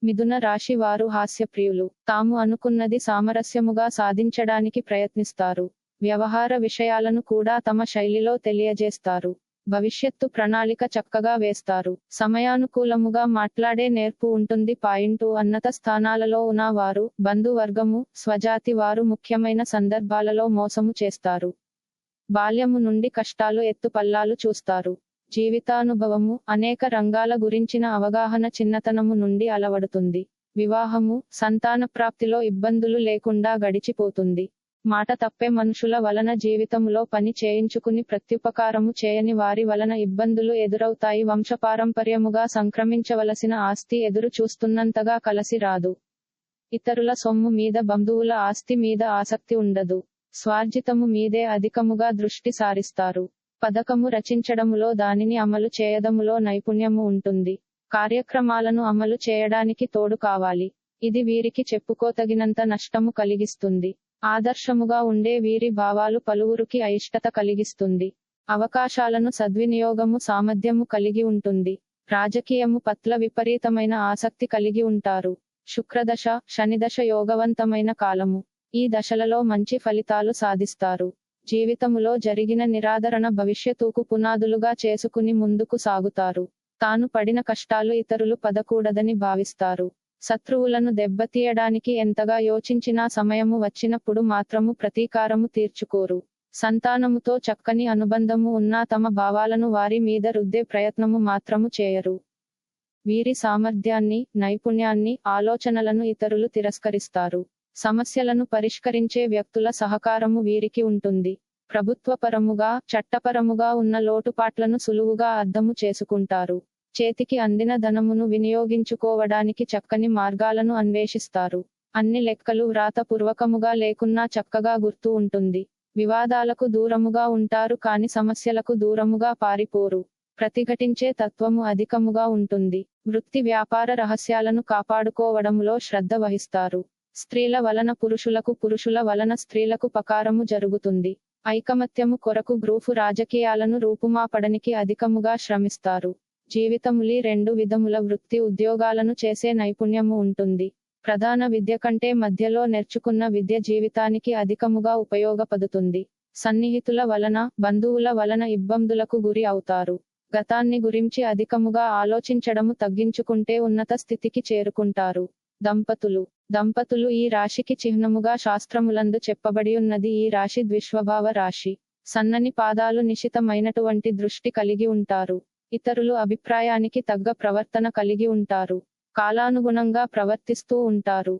మిథున రాశి వారు హాస్యప్రియులు. తాము అనుకున్నది సామరస్యముగా సాధించడానికి ప్రయత్నిస్తారు. వ్యవహార విషయాలను కూడా తమ శైలిలో తెలియజేస్తారు. భవిష్యత్తు ప్రణాళిక చక్కగా వేస్తారు. సమయానుకూలముగా మాట్లాడే నేర్పు ఉంటుంది. ఉన్నత స్థానాలలో ఉన్న వారు, బంధువర్గము, స్వజాతి వారు ముఖ్యమైన సందర్భాలలో మోసము చేస్తారు. బాల్యము నుండి కష్టాలు ఎత్తుపల్లాలు చూస్తారు. జీవితానుభవము, అనేక రంగాల గురించిన అవగాహన చిన్నతనము నుండి అలవడుతుంది. వివాహము, సంతానప్రాప్తిలో ఇబ్బందులు లేకుండా గడిచిపోతుంది. మాట తప్పే మనుషుల వలన జీవితములో పని చేయించుకుని ప్రత్యుపకారము చేయని వారి వలన ఇబ్బందులు ఎదురవుతాయి. వంశపారంపర్యముగా సంక్రమించవలసిన ఆస్తి ఎదురు చూస్తున్నంతగా కలసి రాదు. ఇతరుల సొమ్ము మీద, బంధువుల ఆస్తి మీద ఆసక్తి ఉండదు. స్వార్జితము మీదే అధికముగా దృష్టి సారిస్తారు. పథకము రచించడములో, దానిని అమలు చేయడములో నైపుణ్యము ఉంటుంది. కార్యక్రమాలను అమలు చేయడానికి తోడు కావాలి. ఇది వీరికి చెప్పుకోతగినంత నష్టము కలిగిస్తుంది. ఆదర్శముగా ఉండే వీరి భావాలు పలువురికి అయిష్టత కలిగిస్తుంది. అవకాశాలను సద్వినియోగము సామర్థ్యము కలిగి ఉంటుంది. రాజకీయము పట్ల విపరీతమైన ఆసక్తి కలిగి ఉంటారు. శుక్రదశ, శనిదశ యోగవంతమైన కాలము. ఈ దశలలో మంచి ఫలితాలు సాధిస్తారు. జీవితములో జరిగిన నిరాదరణ భవిష్యత్తుకు పునాదులుగా చేసుకుని ముందుకు సాగుతారు. తాను పడిన కష్టాలు ఇతరులు పడకూడదని భావిస్తారు. శత్రువులను దెబ్బతీయడానికి ఎంతగా యోచించినా సమయము వచ్చినప్పుడు మాత్రము ప్రతీకారము తీర్చుకోరు. సంతానముతో చక్కని అనుబంధము ఉన్నా తమ భావాలను వారి మీద రుద్దే ప్రయత్నము మాత్రము చేయరు. వీరి సామర్థ్యాన్ని, నైపుణ్యాన్ని, ఆలోచనలను ఇతరులు తిరస్కరిస్తారు. సమస్యలను పరిష్కరించే వ్యక్తుల సహకారము వీరికి ఉంటుంది. ప్రభుత్వపరముగా, చట్టపరముగా ఉన్న లోటుపాట్లను సులువుగా అర్థము చేసుకుంటారు. చేతికి అందిన ధనమును వినియోగించుకోవడానికి చక్కని మార్గాలను అన్వేషిస్తారు. అన్ని లెక్కలు వ్రాతపూర్వకముగా లేకున్నా చక్కగా గుర్తు ఉంటుంది. వివాదాలకు దూరముగా ఉంటారు కాని సమస్యలకు దూరముగా పారిపోరు. ప్రతిఘటించే తత్వము అధికముగా ఉంటుంది. వృత్తి వ్యాపార రహస్యాలను కాపాడుకోవడములో శ్రద్ధ వహిస్తారు. స్త్రీల వలన పురుషులకు, పురుషుల వలన స్త్రీలకు పకారము జరుగుతుంది. ఐకమత్యము కొరకు గ్రూపు రాజకీయాలను రూపుమాపడానికి అధికముగా శ్రమిస్తారు. జీవితములి రెండు విధముల వృత్తి ఉద్యోగాలను చేసే నైపుణ్యము ఉంటుంది. ప్రధాన విద్య కంటే మధ్యలో నేర్చుకున్న విద్య జీవితానికి అధికముగా ఉపయోగపడుతుంది. సన్నిహితుల వలన, బంధువుల వలన ఇబ్బందులకు గురి అవుతారు. గతాన్ని గురించి అధికముగా ఆలోచించడము తగ్గించుకుంటే ఉన్నత స్థితికి చేరుకుంటారు. దంపతులు ఈ రాశికి చిహ్నముగా శాస్త్రములందు చెప్పబడియున్నది. ఈ రాశి ద్విస్వభావ రాశి. సన్నని పాదాలు, నిశితమైనటువంటి దృష్టి కలిగి ఉంటారు. ఇతరులు అభిప్రాయానికి తగ్గ ప్రవర్తన కలిగి ఉంటారు. కాలానుగుణంగా ప్రవర్తిస్తూ ఉంటారు.